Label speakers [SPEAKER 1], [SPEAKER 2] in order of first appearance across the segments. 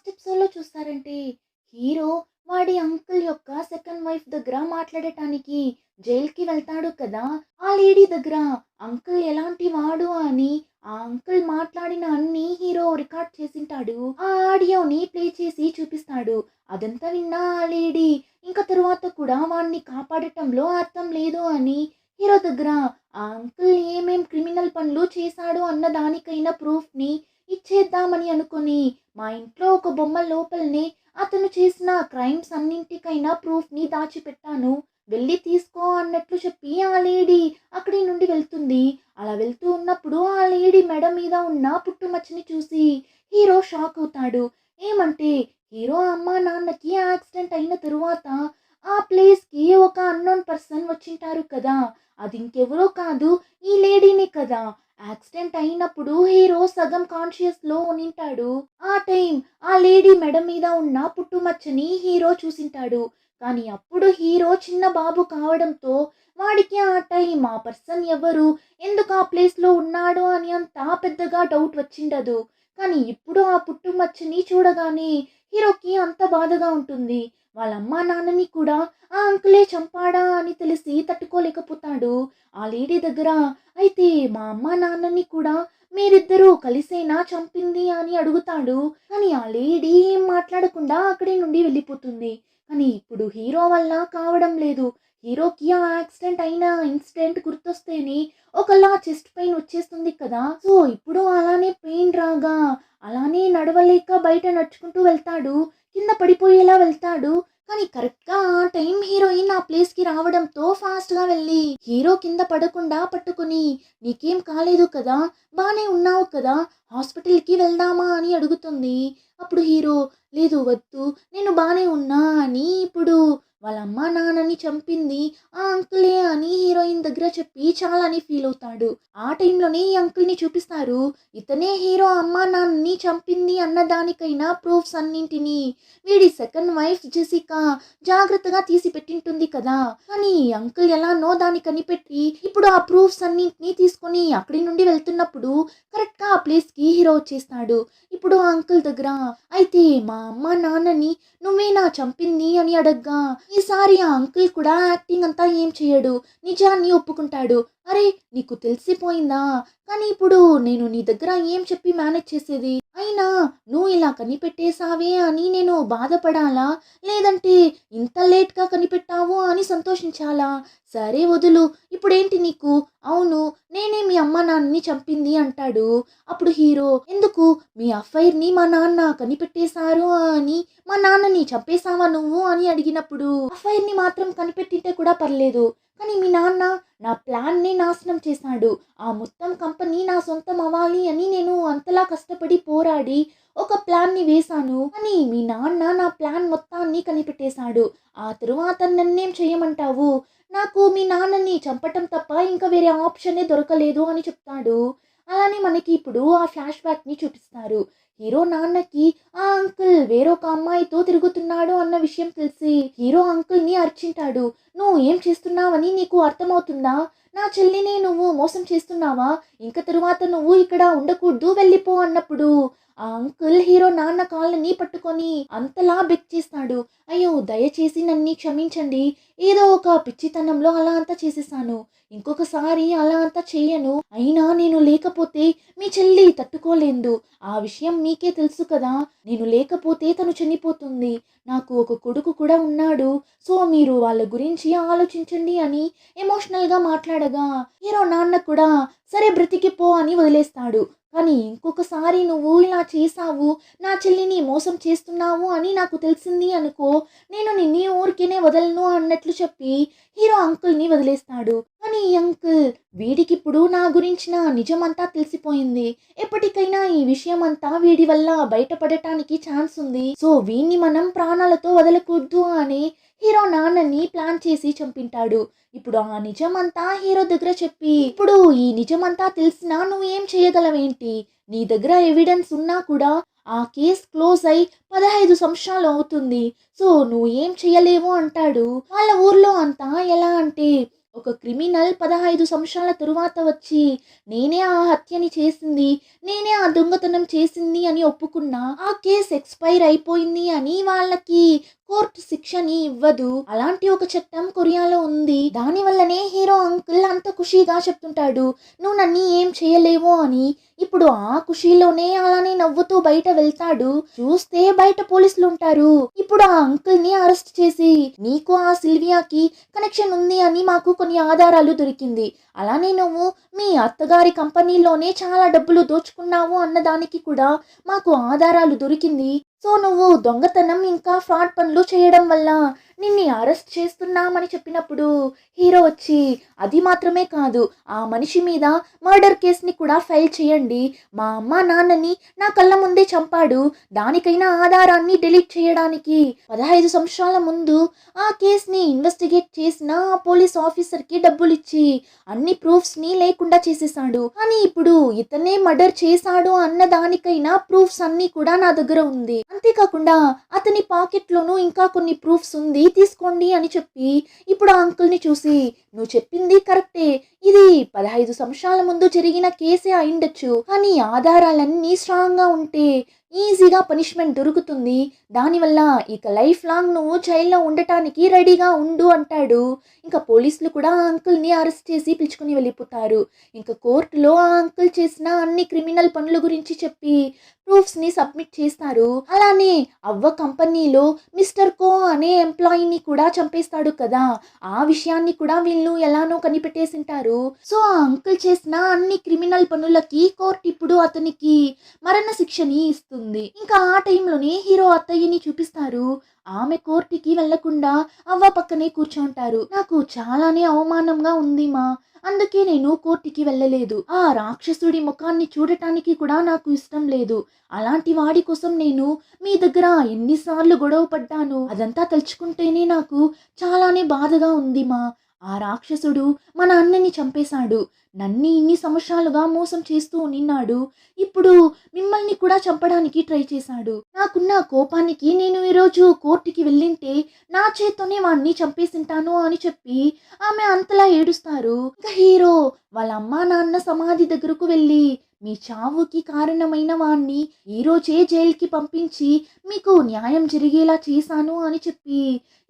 [SPEAKER 1] Last ఎపిసోడ్‌లో చూస్తారంటే, hero వాడి uncle యొక్క సెకండ్ వైఫ్ దగ్గర మాట్లాడటానికి జైలుకి వెళ్తాడు కదా! ఆ లేడీ దగ్గర అంకుల్ ఎలాంటి వాడు అని ఆ అంకుల్ మాట్లాడిన అన్నీ హీరో రికార్డ్ చేసుంటాడు. ఆ ఆడియోని ప్లే చేసి చూపిస్తాడు. అదంతా విన్న ఆ లేడీ ఇంక తరువాత కూడా వాడిని కాపాడటంలో అర్థం లేదు అని హీరో దగ్గర ఆ అంకుల్ ఏమేం క్రిమినల్ పనులు చేశాడు అన్న దానికైనా ప్రూఫ్‌ని ఇచ్చేద్దామని అనుకుని మా ఇంట్లో ఒక బొమ్మ లోపలనే అతను చేసిన క్రైమ్స్ అన్నింటికైనా ప్రూఫ్‌ని దాచిపెట్టాను. వెళ్లి తీసుకో అన్నట్లు చెప్పి ఆ లేడీ అక్కడి నుండి వెళ్తుంది. అలా వెళ్తూ ఉన్నప్పుడు ఆ లేడీ మెడ మీద ఉన్న పుట్టుమచ్చని చూసి హీరో షాక్ అవుతాడు. ఏమంటే హీరో అమ్మా నాన్నకి యాక్సిడెంట్ అయిన తరువాత ఆ ప్లేస్‌కి ఒక అన్నోన్ పర్సన్ వచ్చింటారు కదా! అది ఇంకెవరో కాదు ఈ లేడీనే కదా! యాక్సిడెంట్ అయినప్పుడు హీరో సగం కాన్షియస్‌లో ఉనింటాడు. ఆ టైం ఆ లేడీ మెడ మీద ఉన్న పుట్టుమచ్చని హీరో చూసింటాడు. కానీ అప్పుడు హీరో చిన్న బాబు కావడంతో వాడికి ఆ టైం ఆ పర్సన్ ఎవరు? ఎందుకు ఆ ప్లేస్‌లో ఉన్నాడు అని అంత పెద్దగా డౌట్ వచ్చిండదు. కానీ ఇప్పుడు ఆ పుట్టుమచ్చని చూడగానే హీరోకి అంత బాధగా ఉంటుంది. వాళ్ళ అమ్మా నాన్నని కూడా ఆ అంకులే చంపాడా అని తెలిసి తట్టుకోలేకపోతాడు. ఆ లేడీ దగ్గర అయితే మా అమ్మా నాన్నని కూడా మీరిద్దరూ కలిసేనా చంపింది అని అడుగుతాడు. కానీ ఆ లేడీ ఏం మాట్లాడకుండా అక్కడి నుండి వెళ్ళిపోతుంది. కానీ ఇప్పుడు హీరో వల్ల కావడం లేదు. హీరోకి ఆ యాక్సిడెంట్ అయిన ఇన్సిడెంట్ గుర్తొస్తేనే ఒకలా చెస్ట్ పెయిన్ వచ్చేస్తుంది కదా! సో ఇప్పుడు అలానే పెయిన్ రాగా అలానే నడవలేక బయట నడుచుకుంటూ వెళ్తాడు. కింద పడిపోయేలా వెళ్తాడు. కానీ కరెక్ట్‌గా ఆ టైం హీరోయిన్ ఆ ప్లేస్‌కి రావడంతో ఫాస్ట్‌గా వెళ్ళి హీరో కింద పడకుండా పట్టుకొని "నీకేం కాలేదు కదా! బానే ఉన్నావు కదా! హాస్పిటల్‌కి వెళ్దామా?" అని అడుగుతుంది. అప్పుడు హీరో "లేదు వద్దు. నేను బానే ఉన్నా" అని ఇప్పుడు వాళ్ళ అమ్మా నాన్నని చంపింది ఆ అంకులే అని హీరోయిన్ దగ్గర చెప్పి చాలానే ఫీల్ అవుతాడు. ఆ టైంలోనే ఈ అంకుల్‌ని చూపిస్తారు. ఇతనే హీరో అమ్మా నాన్నని చంపింది అన్న దానికైనా ప్రూఫ్స్ అన్నింటిని వీడి సెకండ్ వైఫ్ జెసికా జాగ్రత్తగా తీసి పెట్టింటుంది కదా! కానీ అంకుల్ ఎలానో దాన్ని కనిపెట్టి ఇప్పుడు ఆ ప్రూఫ్స్ అన్నింటిని తీసుకొని అక్కడి నుండి వెళ్తున్నప్పుడు కరెక్ట్‌గా ఆ ప్లేస్‌కి హీరో వచ్చేస్తాడు. ఇప్పుడు ఆ అంకుల్ దగ్గర అయితే మా అమ్మ నాన్నని నువ్వేనా చంపింది అని అడగ్గా ఈసారి ఆ అంకుల్ కూడా యాక్టింగ్ అంతా ఏం చేయడు. నిజాన్ని ఒప్పుకుంటాడు. అరే నీకు తెలిసిపోయిందా? కానీ ఇప్పుడు నేను నీ దగ్గర ఏం చెప్పి మేనేజ్ చేసేది? అయినా నువ్వు ఇలా కనిపెట్టేసావే అని నేను బాధపడాలా? లేదంటే ఇంత లేట్‌గా కనిపెట్టావు అని సంతోషించాలా? సరే వదులు. ఇప్పుడేంటి నీకు? అవును నేనే మీ అమ్మ నాన్నని చంపింది అంటాడు. అప్పుడు హీరో ఎందుకు మీ అఫైర్‌ని మా నాన్న కనిపెట్టేశారు అని మా నాన్నని చంపేసావా నువ్వు అని అడిగినప్పుడు అఫైర్‌ని మాత్రం కనిపెట్టింటే కూడా పర్లేదు. కానీ మీ నాన్న నా ప్లాన్‌ని నాశనం చేశాడు. ఆ మొత్తం కంపెనీ నా సొంతం అవ్వాలి అని నేను అంతలా కష్టపడి పోరాడి ఒక ప్లాన్‌ని వేశాను. కానీ మీ నాన్న నా ప్లాన్ మొత్తాన్ని కనిపెట్టేశాడు. ఆ తరువాత నన్నేం చేయమంటావు? నాకు మీ నాన్నని చంపటం తప్ప ఇంకా వేరే ఆప్షనే దొరకలేదు అని చెప్తాడు. అలానే మనకి ఇప్పుడు ఆ ఫ్లాష్ బ్యాక్‌ని చూపిస్తారు. హీరో నాన్నకి ఆ అంకుల్ వేరొక అమ్మాయితో తిరుగుతున్నాడు అన్న విషయం తెలిసి హీరో అంకుల్‌ని అరిచింటాడు. "నువ్వు ఏం చేస్తున్నావని నీకు అర్థమవుతుందా? నా చెల్లిని నువ్వు మోసం చేస్తున్నావా? ఇంక తరువాత నువ్వు ఇక్కడ ఉండకూడదు వెళ్ళిపో" అన్నప్పుడు ఆ అంకుల్ హీరో నాన్న కాళ్ళని పట్టుకొని అంతలా బెగ్ చేస్తాడు. "అయ్యో! దయచేసి నన్ని క్షమించండి. ఏదో ఒక పిచ్చితనంలో అలా అంతా చేసేసాను. ఇంకొకసారి అలా అంతా చెయ్యను. అయినా నేను లేకపోతే మీ చెల్లి తట్టుకోలేదు. ఆ విషయం మీకే తెలుసు కదా! నేను లేకపోతే తను చనిపోతుంది. నాకు ఒక కొడుకు కూడా ఉన్నాడు. సో మీరు వాళ్ళ గురించి ఆలోచించండి" అని ఎమోషనల్‌గా మాట్లాడగా హీరో నాన్న కూడా సరే బ్రతికిపో అని వదిలేస్తాడు. కానీ ఇంకొకసారి నువ్వు ఇలా చేశావు, నా చెల్లిని మోసం చేస్తున్నావు అని నాకు తెలిసింది అనుకో, నేను నిన్ను ఊరికేనే వదలను అన్నట్లు చెప్పి హీరో అంకుల్‌ని వదిలేస్తాడు. కానీ ఈ అంకుల్ వీడికిప్పుడు నా గురించిన నిజమంతా తెలిసిపోయింది. ఎప్పటికైనా ఈ విషయమంతా వీడి వల్ల బయటపడటానికి ఛాన్స్ ఉంది. సో వీడిని మనం ప్రాణాలతో వదలకూడదు అని హీరో నాన్నని ప్లాన్ చేసి చంపింటాడు. ఇప్పుడు ఆ నిజమంతా హీరో దగ్గర చెప్పి ఇప్పుడు ఈ నిజమంతా తెలిసినా నువ్వు ఏం చేయగలవేంటి? నీ దగ్గర ఎవిడెన్స్ ఉన్నా కూడా ఆ కేస్ క్లోజ్ అయి 15 సంవత్సరాలు అవుతుంది. సో నువ్వు ఏం చేయలేవు అంటాడు. వాళ్ళ ఊర్లో అంతా ఎలా అంటే ఒక క్రిమినల్ 15 సంవత్సరాల తరువాత వచ్చి నేనే ఆ హత్యని చేసింది, నేనే ఆ దొంగతనం చేసింది అని ఒప్పుకున్నా ఆ కేస్ ఎక్స్పైర్ అయిపోయింది అని వాళ్ళకి కోర్టు శిక్షని ఇవ్వదు. అలాంటి ఒక చట్టం కొరియాలో ఉంది. దాని వల్లనే హీరో అంకుల్ అంత ఖుషీగా చెప్తుంటాడు, నువ్వు నన్ను ఏం చేయలేవు అని. ఇప్పుడు ఆ ఖుషీలోనే అలానే నవ్వుతూ బయట వెళ్తాడు. చూస్తే బయట పోలీసులు ఉంటారు. ఇప్పుడు ఆ అంకుల్ ని అరెస్ట్ చేసి నీకు ఆ సిల్వియాకి కనెక్షన్ ఉంది అని మాకు కొన్ని ఆధారాలు దొరికింది. అలానే నువ్వు మీ అత్తగారి కంపెనీలోనే చాలా డబ్బులు దోచుకున్నావు అన్నదానికి కూడా మాకు ఆధారాలు దొరికింది. సో నువ్వు దొంగతనం ఇంకా ఫ్రాడ్ పనులు చేయడం వల్ల నిన్ని అరెస్ట్ చేస్తున్నామని చెప్పినప్పుడు హీరో వచ్చి అది మాత్రమే కాదు, ఆ మనిషి మీద మర్డర్ కేసుని కూడా ఫైల్ చేయండి. మా అమ్మ నాన్నని నా కళ్ళ ముందే చంపాడు. దానికైనా ఆధారాన్ని డిలీట్ చేయడానికి 15 సంవత్సరాల ముందు ఆ కేసుని ఇన్వెస్టిగేట్ చేసిన ఆ పోలీస్ ఆఫీసర్కి డబ్బులు ఇచ్చి అన్ని ప్రూఫ్స్ని లేకుండా చేసేసాడు. కానీ ఇప్పుడు ఇతనే మర్డర్ చేశాడు అన్న దానికైనా ప్రూఫ్స్ అన్నీ కూడా నా దగ్గర ఉంది. అంతేకాకుండా అతని పాకెట్లోనూ ఇంకా కొన్ని ప్రూఫ్స్ ఉంది, తీసుకోండి అని చెప్పి ఇప్పుడు ఆ అంకుల్ని చూసి నువ్వు చెప్పింది కరెక్టే, ఇది 15 సంవత్సరాల ముందు జరిగిన కేసే అయిండొచ్చు, కానీ ఆధారాలన్నీ స్ట్రాంగ్గా ఉంటే ఈజీగా పనిష్మెంట్ దొరుకుతుంది. దానివల్ల ఇక లైఫ్ లాంగ్ నువ్వు జైల్లో ఉండటానికి రెడీగా ఉండు అంటాడు. ఇంకా పోలీసులు కూడా ఆ అంకుల్ని అరెస్ట్ చేసి పిలుచుకుని వెళ్ళిపోతారు. ఇంకా కోర్టులో ఆ అంకుల్ చేసిన అన్ని క్రిమినల్ పనుల గురించి చెప్పి ప్రూఫ్స్ని సబ్మిట్ చేస్తారు. అలానే అవ్వ కంపెనీలో మిస్టర్ కో అనే ఎంప్లాయీని కూడా చంపేస్తాడు కదా, ఆ విషయాన్ని కూడా వీళ్ళు ఎలానో కనిపెట్టేసింటారు. సో ఆ అంకుల్ చేసిన అన్ని క్రిమినల్ పనులకి కోర్టు ఇప్పుడు అతనికి మరణ శిక్షని ఇస్తుంది. ఇంకా ఆ టైంలోనే హీరో అత్తయ్యని చూపిస్తారు. ఆమె కోర్టుకి వెళ్లకుండా అవ్వ పక్కనే కూర్చుంటారు. నాకు చాలానే అవమానంగా ఉంది మా, అందుకే నేను కోర్టుకి వెళ్ళలేదు. ఆ రాక్షసుడి ముఖాన్ని చూడటానికి కూడా నాకు ఇష్టం లేదు. అలాంటి వాడి కోసం నేను మీ దగ్గర ఎన్నిసార్లు గొడవ పడ్డాను, అదంతా తలుచుకుంటేనే నాకు చాలానే బాధగా ఉంది మా. ఆ రాక్షసుడు మన అన్నని చంపేశాడు. నన్ని ఇన్ని సంవత్సరాలుగా మోసం చేస్తూ నిన్నాడు. ఇప్పుడు మిమ్మల్ని కూడా చంపడానికి ట్రై చేశాడు. నాకున్న కోపానికి నేను ఈరోజు కోర్టుకి వెళ్ళింటే నా చేత్తోనే వాణ్ణి చంపేసింటాను అని చెప్పి ఆమె అంతలా ఏడుస్తారు. ఇంకా హీరో వాళ్ళ అమ్మా నాన్న సమాధి దగ్గరకు వెళ్ళి మీ చావుకి కారణమైన వాణ్ణి ఈరోజే జైలుకి పంపించి మీకు న్యాయం జరిగేలా చేశాను అని చెప్పి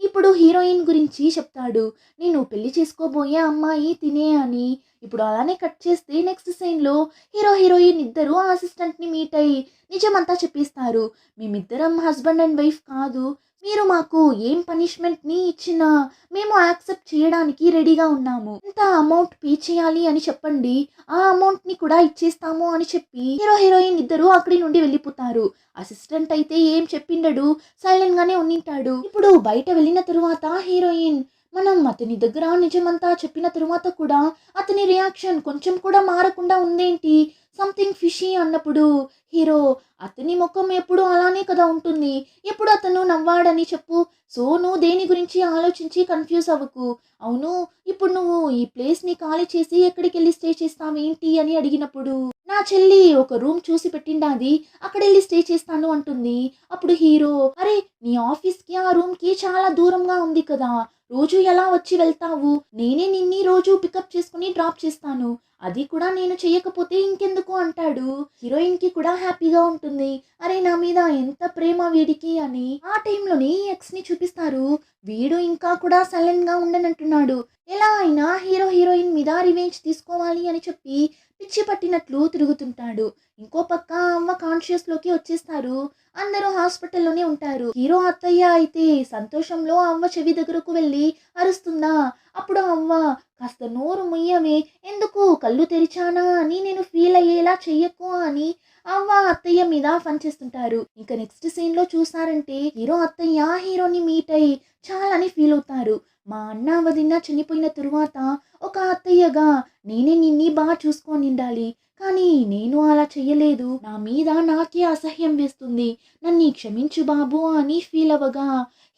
[SPEAKER 1] ఇప్పుడు హీరోయిన్ గురించి చెప్తాడు. నేను పెళ్లి చేసుకోబోయే అమ్మాయి తినే అని. ఇప్పుడు అలానే కట్ చేస్తే నెక్స్ట్ సీన్లో హీరో హీరోయిన్ ఇద్దరు అసిస్టెంట్ని మీట్ అయ్యి నిజమంతా చెప్పిస్తారు. మేమిద్దరం హస్బెండ్ అండ్ వైఫ్ కాదు, మీరు మాకు ఏం పనిష్మెంట్ని ఇచ్చినా మేము యాక్సెప్ట్ చేయడానికి రెడీగా ఉన్నాము. ఎంత అమౌంట్ పే చేయాలి అని చెప్పండి, ఆ అమౌంట్ని కూడా ఇచ్చేస్తాము అని చెప్పి హీరో హీరోయిన్ ఇద్దరు అక్కడి నుండి వెళ్ళిపోతారు. అసిస్టెంట్ అయితే ఏం చెప్పిండడు, సైలెంట్ గానే ఉన్నింటాడు. ఇప్పుడు బయట వెళ్ళిన తరువాత హీరోయిన్ మనం అతని దగ్గర నిజమంతా చెప్పిన తరువాత కూడా అతని రియాక్షన్ కొంచెం కూడా మారకుండా ఉందేంటి, సంథింగ్ ఫిషీ అన్నప్పుడు హీరో అతని ముఖం ఎప్పుడు అలానే కదా ఉంటుంది, ఎప్పుడు అతను నవ్వాడని చెప్పు. సో నువ్వు దేని గురించి ఆలోచించి కన్ఫ్యూజ్ అవ్వకు. అవును, ఇప్పుడు నువ్వు ఈ ప్లేస్ని ఖాళీ చేసి ఎక్కడికి వెళ్ళి స్టే చేస్తావేంటి అని అడిగినప్పుడు నా చెల్లి ఒక రూమ్ చూసి పెట్టిండాది, అక్కడ వెళ్ళి స్టే చేస్తాను అంటుంది. అప్పుడు హీరో అరే నీ ఆఫీస్కి ఆ రూమ్కి చాలా దూరంగా ఉంది కదా, రోజు ఎలా వచ్చి వెళ్తావు, నేనే నిన్ని రోజు పికప్ చేసుకుని డ్రాప్ చేస్తాను, అది కూడా నేను చెయ్యకపోతే ఇంకెందుకు అంటాడు. హీరోయిన్ కి కూడా హ్యాపీగా ఉంటుంది, అరే నా మీద ఎంత ప్రేమ వీడికి అని. ఆ టైంలోని ఎక్స్ ని చూపిస్తారు. వీడు ఇంకా కూడా సైలెంట్ గా ఉండనంటున్నాడు. ఎలా అయినా హీరో హీరోయిన్ మీద రివెంజ్ తీసుకోవాలి అని చెప్పి పిచ్చి పట్టినట్లు తిరుగుతుంటాడు. ఇంకో పక్క అవ్వ కాన్షియస్ లోకి వచ్చేస్తారు. అందరూ హాస్పిటల్లోనే ఉంటారు. హీరో అత్తయ్య అయితే సంతోషంలో అవ్వ చెవి దగ్గరకు వెళ్ళి అరుస్తుందా. అప్పుడు అవ్వ కాస్త నోరు ముయ్యవే, ఎందుకు కళ్ళు తెరిచానా అని నేను ఫీల్ అయ్యేలా చెయ్యకు అని అవ్వ అత్తయ్య మీద ఫన్ చేస్తుంటారు. ఇంకా నెక్స్ట్ సీన్ లో చూసారంటే హీరో అత్తయ్య హీరోని మీట్ అయ్యి చాలాని ఫీల్ అవుతారు. మా అన్న వదిన చనిపోయిన తరువాత ఒక అత్తయ్యగా నేనే నిన్ని బాగా చూసుకొని ఉండాలి, కానీ నేను అలా చెయ్యలేదు, నా మీద నాకే అసహ్యం వేస్తుంది, నన్ను క్షమించు బాబు అని ఫీల్ అవ్వగా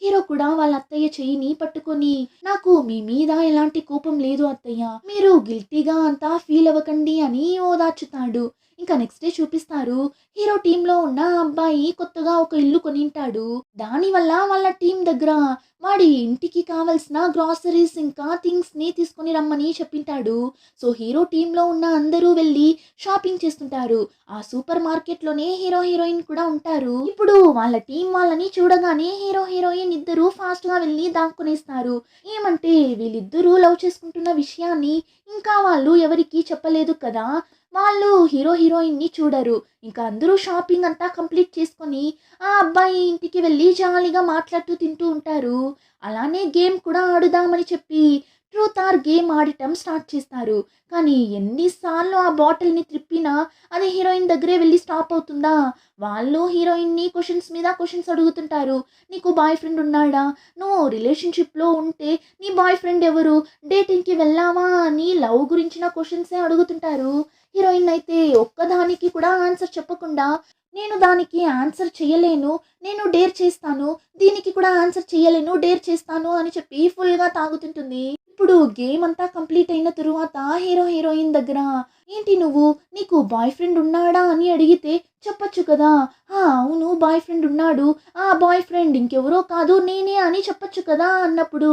[SPEAKER 1] హీరో కూడా వాళ్ళ అత్తయ్య చెయ్యిని పట్టుకొని నాకు మీ మీద ఎలాంటి కోపం లేదు అత్తయ్య, మీరు గిల్టీగా అంతా ఫీల్ అవ్వకండి అని ఓదార్చుతాడు. ఇంకా నెక్స్ట్ డే చూపిస్తారు. హీరో టీంలో ఉన్న అబ్బాయి కొత్తగా ఒక ఇల్లు కొనింటాడు. దానివల్ల వాళ్ళ టీం దగ్గర వాడి ఇంటికి కావాల్సిన గ్రాసరీస్ ఇంకా థింగ్స్ని తీసుకొని రమ్మని చెప్పింటాడు. సో హీరో టీంలో ఉన్న అందరూ వెళ్ళి షాపింగ్ చేస్తుంటారు. ఆ సూపర్ మార్కెట్లోనే హీరో హీరోయిన్ కూడా ఉంటారు. ఇప్పుడు వాళ్ళ టీం వాళ్ళని చూడగానే హీరో హీరోయిన్ ఇద్దరు ఫాస్ట్గా వెళ్ళి దాక్కునేస్తారు. ఏమంటే వీళ్ళిద్దరూ లవ్ చేసుకుంటున్న విషయాన్ని ఇంకా వాళ్ళు ఎవరికి చెప్పలేదు కదా. వాళ్ళు హీరో హీరోయిన్ని చూడరు. ఇంకా అందరూ షాపింగ్ అంతా కంప్లీట్ చేసుకొని ఆ అబ్బాయి ఇంటికి వెళ్ళి జాలీగా మాట్లాడుతూ తింటూ ఉంటారు. అలానే గేమ్ కూడా ఆడుదామని చెప్పి ట్రూత్ ఆర్ గేమ్ ఆడటం స్టార్ట్ చేస్తారు. కానీ ఎన్నిసార్లు ఆ బాటిల్ని త్రిప్పినా అది హీరోయిన్ దగ్గరే వెళ్ళి స్టాప్ అవుతుందా. వాళ్ళు హీరోయిన్ని క్వశ్చన్స్ మీద క్వశ్చన్స్ అడుగుతుంటారు. నీకు బాయ్ ఫ్రెండ్ ఉన్నాడా, నువ్వు రిలేషన్షిప్లో ఉంటే నీ బాయ్ ఫ్రెండ్ ఎవరు, డేటింగ్కి వెళ్ళావా అని లవ్ గురించిన క్వశ్చన్సే అడుగుతుంటారు. హీరోయిన్ అయితే ఒక్కదానికి కూడా ఆన్సర్ చెప్పకుండా నేను దానికి ఆన్సర్ చేయలేను, నేను డేర్ చేస్తాను, దీనికి కూడా ఆన్సర్ చేయలేను, డేర్ చేస్తాను అని చెప్పి ఫుల్గా తాగుతుంటుంది. ఇప్పుడు గేమ్ అంతా కంప్లీట్ అయిన తరువాత హీరో హీరోయిన్ దగ్గర ఏంటి నువ్వు, నీకు బాయ్ ఫ్రెండ్ ఉన్నాడా అని అడిగితే చెప్పొచ్చు కదా. అవును బాయ్ ఫ్రెండ్ ఉన్నాడు, ఆ బాయ్ ఫ్రెండ్ ఇంకెవరో కాదు నేనే అని చెప్పొచ్చు కదా అన్నప్పుడు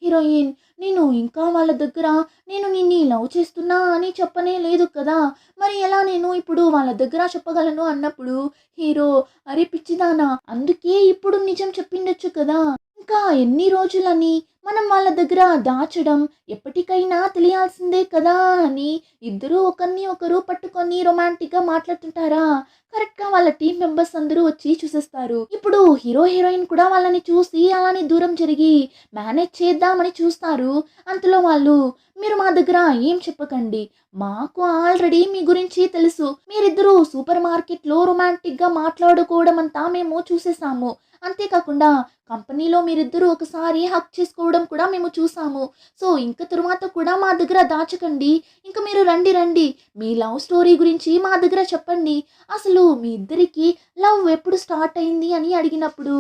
[SPEAKER 1] హీరోయిన్ నేను ఇంకా వాళ్ళ దగ్గర నేను నిన్ని లవ్ చేస్తున్నా అని చెప్పనే లేదు కదా, మరి ఎలా నేను ఇప్పుడు వాళ్ళ దగ్గర చెప్పగలను అన్నప్పుడు హీరో అరే పిచ్చిదానా, అందుకే ఇప్పుడు నిజం చెప్పిండొచ్చు కదా, ఇంకా ఎన్ని రోజులని మనం వాళ్ళ దగ్గర దాచడం, ఎప్పటికైనా తెలియాల్సిందే కదా అని ఇద్దరూ ఒకరిని ఒకరు పట్టుకొని రొమాంటిక్గా మాట్లాడుతుంటారా. కరెక్ట్గా వాళ్ళ టీం మెంబర్స్ అందరూ వచ్చి చూసేస్తారు. ఇప్పుడు హీరో హీరోయిన్ కూడా వాళ్ళని చూసి అలానే దూరం జరిగి మేనేజ్ చేద్దామని చూస్తారు. అంతలో వాళ్ళు మీరు మా దగ్గర ఏం చెప్పకండి, మాకు ఆల్రెడీ మీ గురించి తెలుసు, మీరిద్దరూ సూపర్ మార్కెట్లో రొమాంటిక్గా మాట్లాడుకోవడం అంతా మేము చూసేసాము, అంతేకాకుండా కంపెనీలో మీరిద్దరూ ఒకసారి హక్ చేసుకోవడం కూడా మేము చూసాము. సో ఇంక తరువాత కూడా మా దగ్గర దాచకండి, ఇంక మీరు రండి రండి, మీ లవ్ స్టోరీ గురించి మా దగ్గర చెప్పండి, అసలు మీ ఇద్దరికి లవ్ ఎప్పుడు స్టార్ట్ అయింది అని అడిగినప్పుడు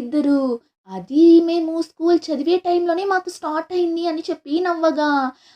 [SPEAKER 1] ఇద్దరు అది మేము స్కూల్ చదివే టైంలోనే మాకు స్టార్ట్ అయింది అని చెప్పి నవ్వగా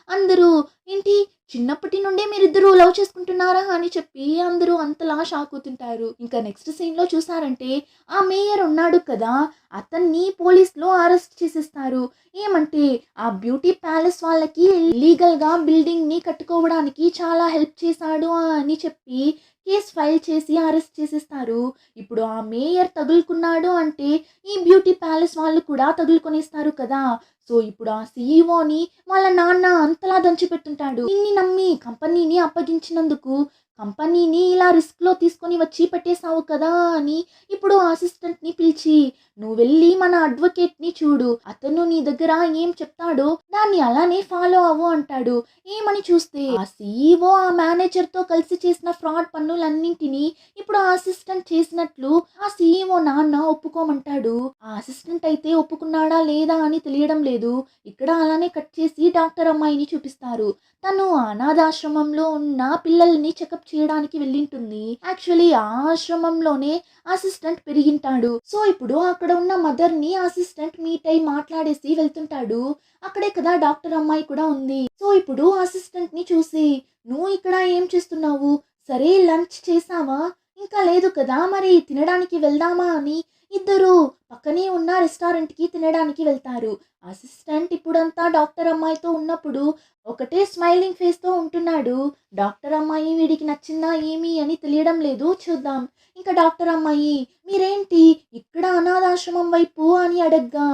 [SPEAKER 1] అందరూ ఏంటి చిన్నప్పటి నుండే మీరిద్దరూ లవ్ చేసుకుంటున్నారా అని చెప్పి అందరూ అంతలా షాక్ అవుతుంటారు. ఇంకా నెక్స్ట్ సీన్లో చూసారంటే ఆ మేయర్ ఉన్నాడు కదా, అతన్ని పోలీసులు అరెస్ట్ చేసేస్తారు. ఏమంటే ఆ బ్యూటీ ప్యాలెస్ వాళ్ళకి లీగల్గా బిల్డింగ్ని కట్టుకోవడానికి చాలా హెల్ప్ చేశాడు అని చెప్పి కేసు ఫైల్ చేసి అరెస్ట్ చేసేస్తారు. ఇప్పుడు ఆ మేయర్ తగులుకున్నాడు అంటే ఈ బ్యూటీ ప్యాలెస్ వాళ్ళు కూడా తగులుకొనేస్తారు కదా. సో ఇప్పుడు ఆ సీఈఓని వాళ్ళ నాన్న అంతలా దంచిపెట్టుంటాడు. ఇన్ని నమ్మి కంపెనీని అప్పగించినందుకు కంపెనీని ఇలా రిస్క్లో తీసుకొని వచ్చి పెట్టేశావు కదా అని ఇప్పుడు అసిస్టెంట్ని పిలిచి నువ్వు వెళ్ళి మన అడ్వకేట్ని చూడు, అతను నీ దగ్గర ఏం చెప్తాడో దాన్ని అలానే ఫాలో అవ్వు అంటాడు. ఏమని చూస్తే ఆ సీఈఓ ఆ మేనేజర్తో కలిసి చేసిన ఫ్రాడ్ పనులన్నింటినీ ఇప్పుడు ఆ అసిస్టెంట్ చేసినట్లు ఆ సీఈఓ నాన్న ఒప్పుకోమంటాడు. ఆ అసిస్టెంట్ అయితే ఒప్పుకున్నాడా లేదా అని తెలియడం లేదు. ఇక్కడ అలానే కట్ చేసి డాక్టర్ అమ్మాయిని చూపిస్తారు. తను అనాథాశ్రమంలో ఉన్న పిల్లల్ని చెకప్ చేయడానికి వెళ్ళింటుంది. యాక్చువల్లీ ఆ ఆశ్రమంలోనే అసిస్టెంట్ పెరిగింటాడు. సో ఇప్పుడు అక్కడ ఉన్న మదర్ని అసిస్టెంట్ మీట్ అయి మాట్లాడేసి వెళ్తుంటాడు. అక్కడే కదా డాక్టర్ అమ్మాయి కూడా ఉంది. సో ఇప్పుడు అసిస్టెంట్ని చూసి నువ్వు ఇక్కడ ఏం చేస్తున్నావు, సరే లంచ్ చేసావా, ఇంకా లేదు కదా, మరి తినడానికి వెళ్దామా అని ఇద్దరు పక్కనే ఉన్న రెస్టారెంట్కి తినడానికి వెళ్తారు. అసిస్టెంట్ ఇప్పుడంతా డాక్టర్ అమ్మాయితో ఉన్నప్పుడు ఒకటే స్మైలింగ్ ఫేస్తో ఉంటున్నాడు. డాక్టర్ అమ్మాయి వీడికి నచ్చిందా ఏమి అని తెలియడం లేదు, చూద్దాం. ఇంకా డాక్టర్ అమ్మాయి మీరేంటి ఇక్కడ అనాథాశ్రమం వైపు అని అడగ్గా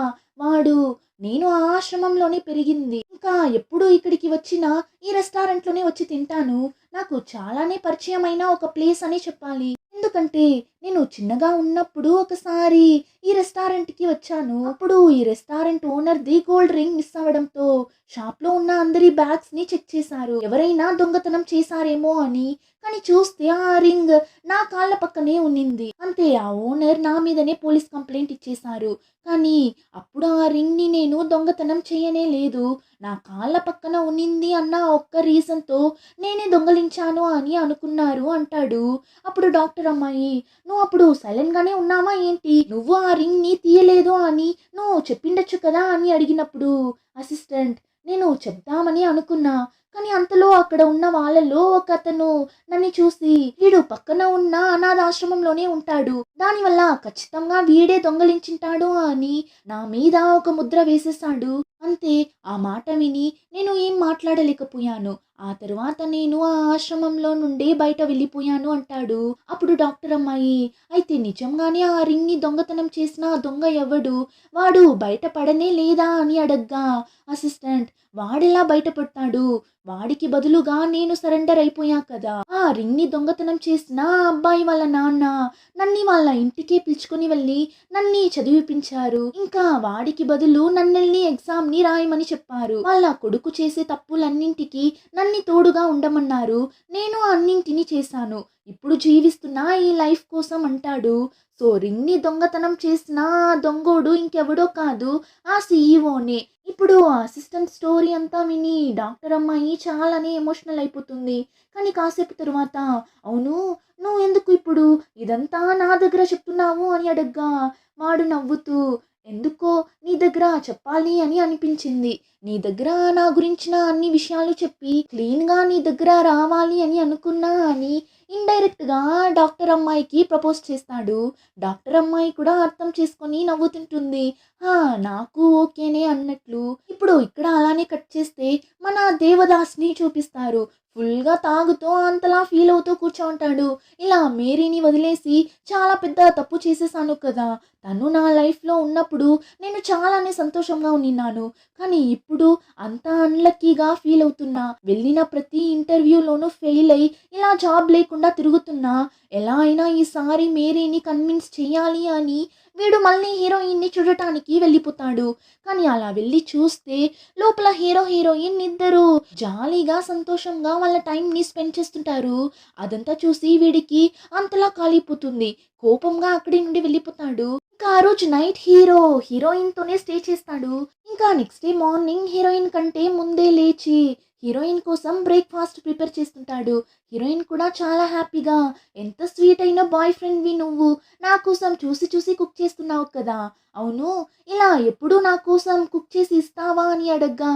[SPEAKER 1] వాడు నేను ఆ ఆశ్రమంలోనే పెరిగింది, ఇంకా ఎప్పుడు ఇక్కడికి వచ్చినా ఈ రెస్టారెంట్లోనే వచ్చి తింటాను, నాకు చాలానే పరిచయమైన ఒక ప్లేస్ అని చెప్పాలి, ఎందుకంటే నేను చిన్నగా ఉన్నప్పుడు ఒకసారి ఈ రెస్టారెంట్కి వచ్చాను, అప్పుడు ఈ రెస్టారెంట్ ఓనర్ది గోల్డ్ రింగ్ మిస్ అవ్వడంతో షాప్లో ఉన్న అందరి బ్యాగ్స్ని చెక్ చేశారు, ఎవరైనా దొంగతనం చేశారేమో అని. కానీ చూస్తే ఆ రింగ్ నా కాళ్ళ పక్కనే ఉన్నింది. అంతే, ఆ ఓనర్ నా మీదనే పోలీస్ కంప్లైంట్ ఇచ్చేశారు. కానీ అప్పుడు ఆ రింగ్ని నేను దొంగతనం చేయనే లేదు, నా కాళ్ళ పక్కన ఉన్నింది అన్న ఒక్క రీజన్తో నేనే దొంగలించాను అని అనుకున్నారు అంటాడు. అప్పుడు డాక్టర్ అమ్మాయి నువ్వు అప్పుడు సైలెంట్గానే ఉన్నావా ఏంటి, నువ్వు ఆ రింగ్ని తీయలేదు అని నువ్వు చెప్పిండొచ్చు కదా అని అడిగినప్పుడు అసిస్టెంట్ నేను చెప్దామని అనుకున్నా. కానీ అంతలో అక్కడ ఉన్న వాళ్ళలో ఒకతను నన్ను చూసి, "వీడు పక్కన ఉన్న అనాథాశ్రమంలోనే ఉంటాడు. దానివల్ల ఖచ్చితంగా వీడే దొంగలించుంటాడు" అని నా మీద ఒక ముద్ర వేసేసాడు. అంతే. ఆ మాట విని నేను ఏం మాట్లాడలేకపోయాను. ఆ తరువాత నేను ఆ ఆశ్రమంలో నుండి బయట వెళ్ళిపోయాను అంటాడు. అప్పుడు డాక్టర్ అమ్మాయి, "అయితే నిజంగానే ఆ రింగ్‌ని దొంగతనం చేసిన ఆ దొంగ ఎవడు? వాడు బయట పడనే లేదా?" అని అడగ్గా అసిస్టెంట్, "వాడెలా బయటపడతాడు? వాడికి బదులుగా నేను సరెండర్ అయిపోయా కదా! ఆ రింగ్‌ని దొంగతనం చేసిన ఆ అబ్బాయి వాళ్ళ నాన్న నన్ని వాళ్ళ ఇంటికే పిలుచుకొని వెళ్ళి నన్ని చదివిపించారు. ఇంకా వాడికి బదులు నన్నెళ్ళి ఎగ్జామ్‌ని రాయమని చెప్పారు. వాళ్ళ కొడుకు చేసే తప్పులన్నింటికి నన్ని తోడుగా ఉండమన్నారు. నేను అన్నింటిని చేశాను. ఇప్పుడు జీవిస్తున్న ఈ లైఫ్ కోసం" అంటాడు. సో, రింగ్‌ని దొంగతనం చేసిన ఆ దొంగోడు ఇంకెవడో కాదు, ఆ సీఈఓనే. ఇప్పుడు ఆ అసిస్టెంట్ స్టోరీ అంతా విని డాక్టర్ అమ్మాయి చాలానే ఎమోషనల్ అయిపోతుంది. కానీ కాసేపు తరువాత, "అవును, నువ్వెందుకు ఇప్పుడు ఇదంతా నా దగ్గర చెప్తున్నావు" అని అడగ్గా వాడు నవ్వుతూ, "ఎందుకో నీ దగ్గర చెప్పాలి అని అనిపించింది. నీ దగ్గర నా గురించిన అన్ని విషయాలు చెప్పి క్లీన్‌గా నీ దగ్గర రావాలి అని అనుకున్నా" అని ఇండైరెక్ట్‌గా డాక్టర్ అమ్మాయికి ప్రపోజ్ చేస్తాడు. డాక్టర్ అమ్మాయి కూడా అర్థం చేసుకొని నవ్వుతుంటుంది. ఆ! నాకు ఓకేనే అన్నట్లు. ఇప్పుడు ఇక్కడ అలానే కట్ చేస్తే మన దేవదాస్‌ని చూపిస్తారు. ఫుల్‌గా తాగుతూ అంతలా ఫీల్ అవుతూ కూర్చోంటాడు. ఇలా మేరీని వదిలేసి చాలా పెద్ద తప్పు చేసేసాను కదా! తను నా లైఫ్‌లో ఉన్నప్పుడు నేను చాలానే సంతోషంగా ఉండిన్నాను. కానీ ఇప్పుడు అంత అన్‌లక్కీగా ఫీల్ అవుతున్నా. వెళ్ళిన ప్రతి ఇంటర్వ్యూలోనూ ఫెయిల్ అయ్యి ఇలా జాబ్ లేకుండా తిరుగుతున్నా. ఎలా అయినా ఈసారి మేరీని కన్విన్స్ చేయాలి అని వీడు మళ్ళీ హీరోయిన్‌ని చూడటానికి వెళ్ళిపోతాడు. కానీ అలా వెళ్ళి చూస్తే లోపల హీరో, హీరోయిన్ ఇద్దరు జాలీగా, సంతోషంగా వాళ్ళ టైంని స్పెండ్ చేస్తుంటారు. అదంతా చూసి వీడికి అంతలా కాలిపోతుంది. కోపంగా అక్కడి నుండి వెళ్ళిపోతాడు. ఇంకా ఆ రోజు నైట్ హీరో హీరోయిన్‌తోనే స్టే చేస్తాడు. ఇంకా నెక్స్ట్ డే మార్నింగ్ హీరోయిన్ కంటే ముందే లేచి హీరోయిన్ కోసం బ్రేక్‌ఫాస్ట్ ప్రిపేర్ చేస్తుంటాడు. హీరోయిన్ కూడా చాలా హ్యాపీగా, "ఎంత స్వీట్ అయిన బాయ్ ఫ్రెండ్‌వి నువ్వు. నా కోసం చూసి చూసి కుక్ చేస్తున్నావు కదా! అవును, ఇలా ఎప్పుడూ నా కోసం కుక్ చేసి ఇస్తావా" అని అడగ్గా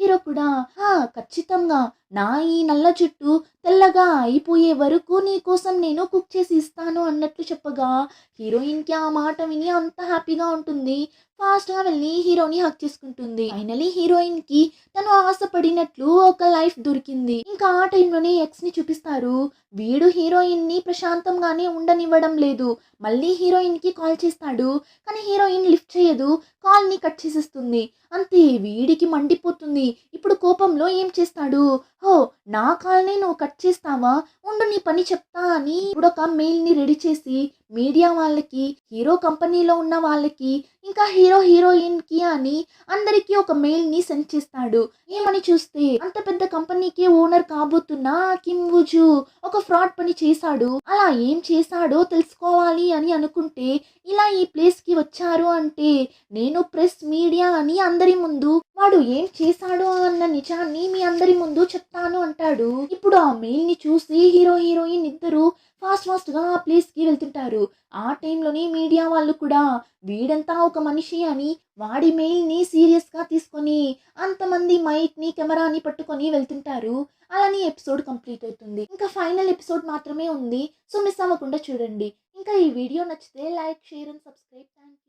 [SPEAKER 1] హీరో కూడా, "ఆ! ఖచ్చితంగా. నా ఈ నల్ల జుట్టు తెల్లగా అయిపోయే వరకు నీ కోసం నేను కుక్ చేసి ఇస్తాను" అన్నట్లు చెప్పగా హీరోయిన్‌కి ఆ మాట విని అంత హ్యాపీగా ఉంటుంది. ఫాస్ట్‌గా వెళ్ళి హీరోని హగ్ చేసుకుంటుంది. ఫైనల్లీ హీరోయిన్‌కి తను ఆశపడినట్లు ఒక లైఫ్ దొరికింది. ఇంకా ఆ టైంలోనే ఎక్స్‌ని చూపిస్తారు. వీడు హీరోయిన్‌ని ప్రశాంతంగానే ఉండనివ్వడం లేదు. మళ్ళీ హీరోయిన్‌కి కాల్ చేస్తాడు. కానీ హీరోయిన్ లిఫ్ట్ చేయదు. కాల్‌ని కట్ చేసేస్తుంది. అంతే. వీడికి మండిపోతుంది. ఇప్పుడు కోపంలో ఏం చేస్తాడు, "ఓహ్! నా కాల్‌ని నువ్వు కట్ చేస్తావా? ఉండు నీ పని చెప్తా" అని ఇప్పుడొక మెయిల్‌ని రెడీ చేసి మీడియా వాళ్ళకి, హీరో కంపెనీలో ఉన్న వాళ్ళకి, ఇంకా హీరో, హీరోయిన్‌కి అని అందరికీ ఒక మెయిల్‌ని సెండ్ చేస్తాడు. ఏమని చూస్తే అంత పెద్ద కంపెనీకి ఓనర్ కాబోతున్న కిమ్ వుజు ఒక ఫ్రాడ్ పని చేశాడు. అలా ఏం చేశాడో తెలుసుకోవాలి అని అనుకుంటే ఇలా ఈ ప్లేస్‌కి వచ్చారు అంటే నేను ప్రెస్, మీడియా అని అందరి ముందు వాడు ఏం చేశాడో అన్న నిజాన్ని మీ అందరి ముందు చెప్తాను అంటాడు. ఇప్పుడు ఆ మెయిల్‌ని చూసి హీరో, హీరోయిన్ ఇద్దరు ఫాస్ట్‌గా ఆ ప్లేస్‌కి వెళ్తుంటారు. ఆ టైంలోనే మీడియా వాళ్ళు కూడా వీడంతా ఒక మనిషి అని వాడి మెయిల్‌ని సీరియస్‌గా తీసుకొని అంతమంది మైక్‌ని, కెమెరాని పట్టుకొని వెళ్తుంటారు. అలానే ఎపిసోడ్ కంప్లీట్ అవుతుంది. ఇంకా ఫైనల్ ఎపిసోడ్ మాత్రమే ఉంది. సో, మిస్ అవ్వకుండా చూడండి. ఇంకా ఈ వీడియో నచ్చితే like, share and subscribe. Thanks.